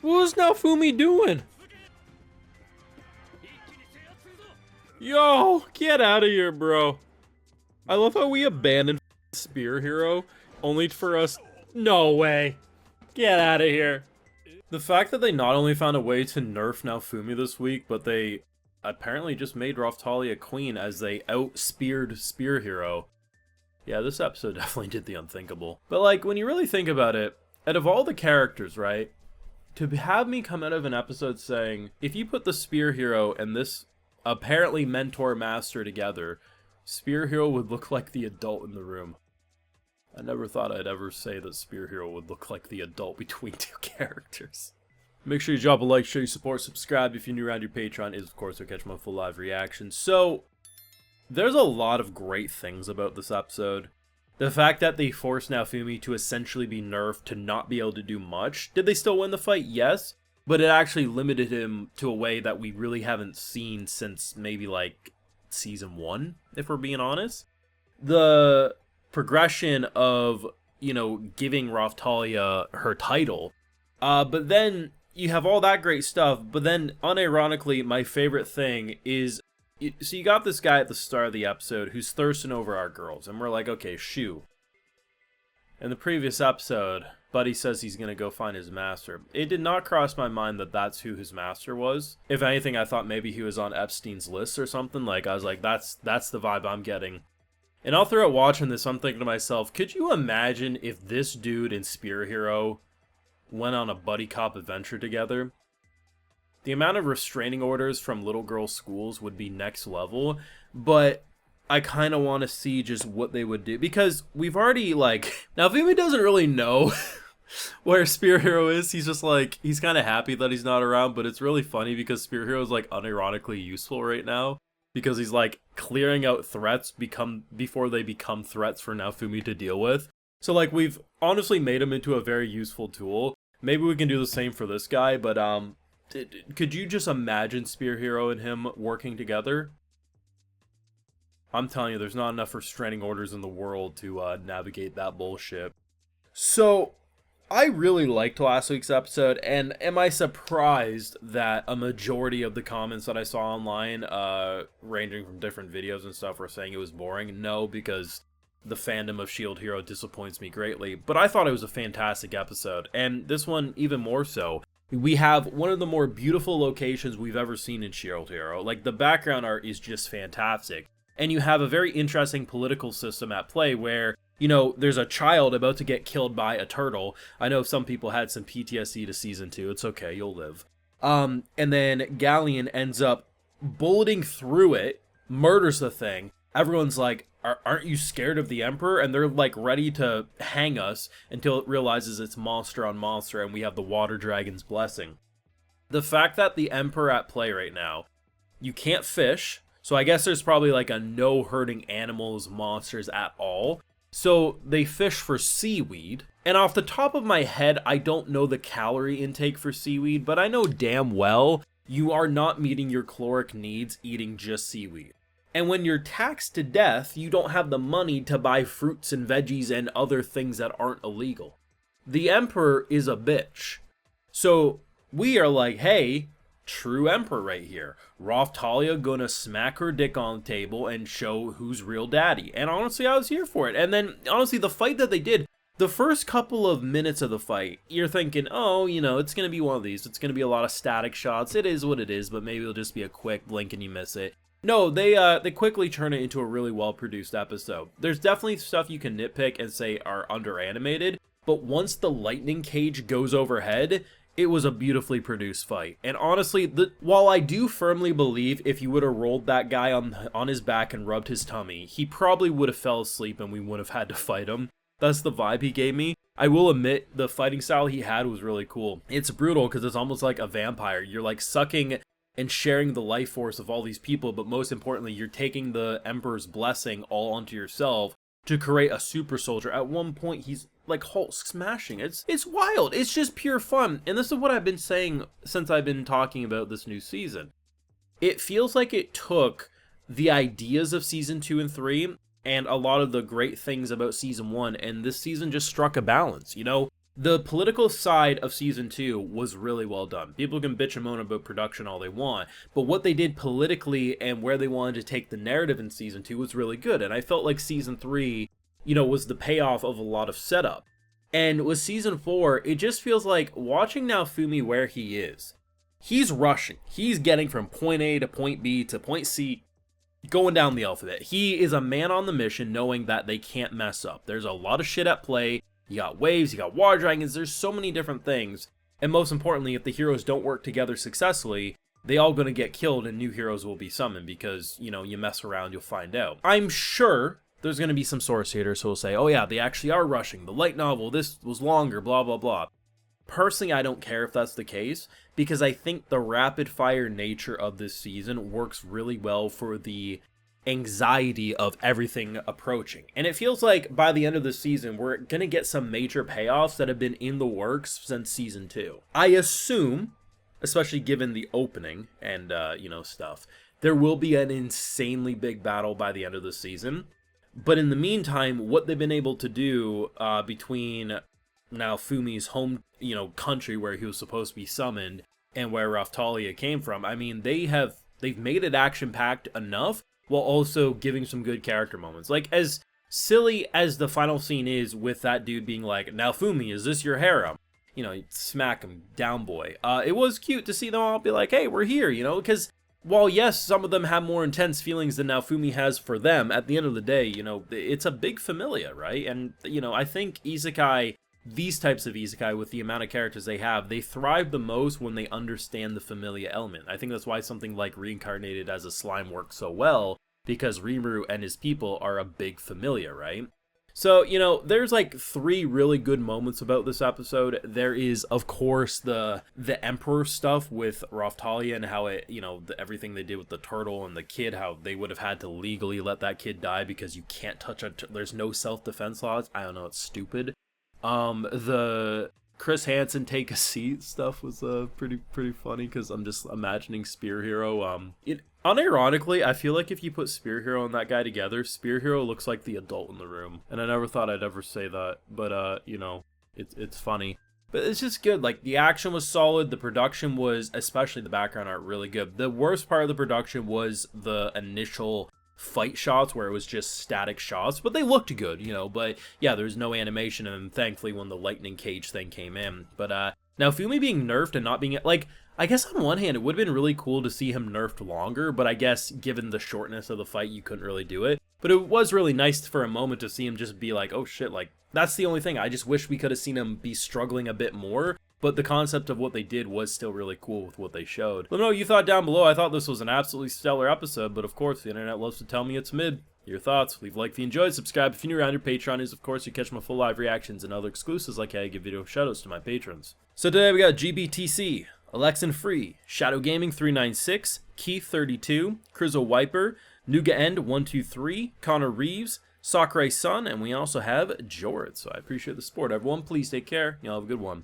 What is Naofumi doing? Yo, get out of here, bro. I love how we abandoned Spear Hero, only for us... No way. Get out of here. The fact that they not only found a way to nerf Naofumi this week, but they apparently just made Raftalia queen as they out-speared Spear Hero. Yeah, this episode definitely did the unthinkable. But like, when you really think about it, out of all the characters, right? To have me come out of an episode saying, if you put the Spear Hero and this apparently mentor master together, Spear Hero would look like the adult in the room. I never thought I'd ever say that Spear Hero would look like the adult between two characters. Make sure you drop a like, show your support, subscribe if you're new around. Your Patreon is, of course, to catch my full live reaction. So, there's a lot of great things about this episode. The fact that they forced Naofumi to essentially be nerfed to not be able to do much. Did they still win the fight? Yes. But it actually limited him to a way that we really haven't seen since maybe like season 1, if we're being honest. The progression of, you know, giving Raftalia her title. But then you have all that great stuff, but then unironically, my favorite thing is, so you got this guy at the start of the episode who's thirsting over our girls, and we're like, okay, shoo. In the previous episode, Buddy says he's going to go find his master. It did not cross my mind that that's who his master was. If anything, I thought maybe he was on Epstein's list or something. Like, I was like, that's the vibe I'm getting. And all throughout watching this, I'm thinking to myself, could you imagine if this dude and Spear Hero went on a buddy cop adventure together? The amount of restraining orders from little girl schools would be next level, but I kind of want to see just what they would do, because we've already, like, now Naofumi doesn't really know where Spear Hero is. He's just like, he's kind of happy that he's not around, but it's really funny because Spear Hero is like unironically useful right now, because he's like clearing out threats before they become threats for Naofumi to deal with. So like, we've honestly made him into a very useful tool. Maybe we can do the same for this guy, but could you just imagine Spear Hero and him working together? I'm telling you, there's not enough restraining orders in the world to navigate that bullshit. So, I really liked last week's episode, and am I surprised that a majority of the comments that I saw online, ranging from different videos and stuff, were saying it was boring? No, because the fandom of Shield Hero disappoints me greatly. But I thought it was a fantastic episode, and this one even more so. We have one of the more beautiful locations we've ever seen in Shield Hero. Like, the background art is just fantastic. And you have a very interesting political system at play where, you know, there's a child about to get killed by a turtle. I know some people had some PTSD to season 2. It's okay, you'll live. And then Galleon ends up bulleting through it, murders the thing. Everyone's like, aren't you scared of the Emperor? And they're like ready to hang us until it realizes it's monster on monster and we have the Water Dragon's blessing. The fact that the Emperor at play right now, you can't fish, so I guess there's probably like a no hurting animals, monsters at all. So they fish for seaweed. And off the top of my head, I don't know the calorie intake for seaweed, but I know damn well you are not meeting your caloric needs eating just seaweed. And when you're taxed to death, you don't have the money to buy fruits and veggies and other things that aren't illegal. The Emperor is a bitch. So we are like, hey, true Emperor right here. Raftalia gonna smack her dick on the table and show who's real daddy. And honestly, I was here for it. And then, honestly, the fight that they did, the first couple of minutes of the fight, you're thinking, oh, you know, it's gonna be one of these. It's gonna be a lot of static shots. It is what it is, but maybe it'll just be a quick blink and you miss it. No, they quickly turn it into a really well-produced episode. There's definitely stuff you can nitpick and say are under-animated, but once the lightning cage goes overhead, it was a beautifully produced fight. And honestly, while I do firmly believe if you would have rolled that guy on his back and rubbed his tummy, he probably would have fell asleep and we would have had to fight him. That's the vibe he gave me. I will admit, the fighting style he had was really cool. It's brutal because it's almost like a vampire. You're like sucking and sharing the life force of all these people, but most importantly, you're taking the Emperor's blessing all onto yourself to create a super soldier. At one point, he's like Hulk smashing. It's wild. It's just pure fun. And this is what I've been saying since I've been talking about this new season. It feels like it took the ideas of season 2 and 3 and a lot of the great things about season 1, and this season just struck a balance. You know, The political side of season 2 was really well done. People can bitch and moan about production all they want, but what they did politically and where they wanted to take the narrative in season 2 was really good. And I felt like season 3, was the payoff of a lot of setup. And with season 4, it just feels like watching Naofumi where he is. He's rushing. He's getting from point A to point B to point C, going down the alphabet. He is a man on the mission knowing that they can't mess up. There's a lot of shit at play. You got waves, you got water dragons, there's so many different things. And most importantly, if the heroes don't work together successfully, they all gonna get killed and new heroes will be summoned because, you mess around, you'll find out. I'm sure there's gonna be some source haters who will say, oh yeah, they actually are rushing. The light novel, this was longer, blah, blah, blah. Personally, I don't care if that's the case, because I think the rapid-fire nature of this season works really well for the anxiety of everything approaching. And it feels like by the end of the season, we're going to get some major payoffs that have been in the works since season 2. I assume, especially given the opening and, stuff, there will be an insanely big battle by the end of the season. But in the meantime, what they've been able to do between Naofumi's home, country where he was supposed to be summoned and where Raftalia came from, I mean, they've made it action-packed enough while also giving some good character moments. Like, as silly as the final scene is with that dude being like, Naofumi, is this your harem? Smack him down, boy. It was cute to see them all be like, hey, we're here, because while, yes, some of them have more intense feelings than Naofumi has for them, at the end of the day, it's a big familia, right? And, I think isekai, these types of isekai, with the amount of characters they have, they thrive the most when they understand the familia element. I think that's why something like Reincarnated as a Slime works so well, because Rimuru and his people are a big familia, right? So, there's like 3 really good moments about this episode. There is, of course, the Emperor stuff with Raftalia and how it, everything they did with the turtle and the kid, how they would have had to legally let that kid die because you can't touch there's no self-defense laws. I don't know, it's stupid. The Chris Hansen take a seat stuff was pretty funny because I'm just imagining Spear Hero. Unironically, I feel like if you put Spear Hero and that guy together, Spear Hero looks like the adult in the room, and I never thought I'd ever say that, but it's funny. But it's just good. Like, the action was solid, the production was, especially the background art, really good. The worst part of the production was the initial fight shots where it was just static shots, but they looked good, but yeah, there's no animation, and thankfully when the lightning cage thing came in. But now Fumi being nerfed and not being, like, I guess on one hand it would have been really cool to see him nerfed longer, but I guess given the shortness of the fight you couldn't really do it. But it was really nice for a moment to see him just be like, oh shit, like, that's the only thing. I just wish we could have seen him be struggling a bit more. But the concept of what they did was still really cool with what they showed. Let me know what you thought down below. I thought this was an absolutely stellar episode, but of course, the internet loves to tell me it's mid. Your thoughts? Leave a like if you enjoyed, subscribe if you're new around here. Patreon is, of course, you catch my full live reactions and other exclusives like how I give video shoutouts to my patrons. So today we got GBTC, Alexan Free, Shadow Gaming 396, Keith 32, Krizzle Wiper, Nuga End 123, Connor Reeves, Sakurai Sun, and we also have Jord. So I appreciate the support, everyone. Please take care. Y'all have a good one.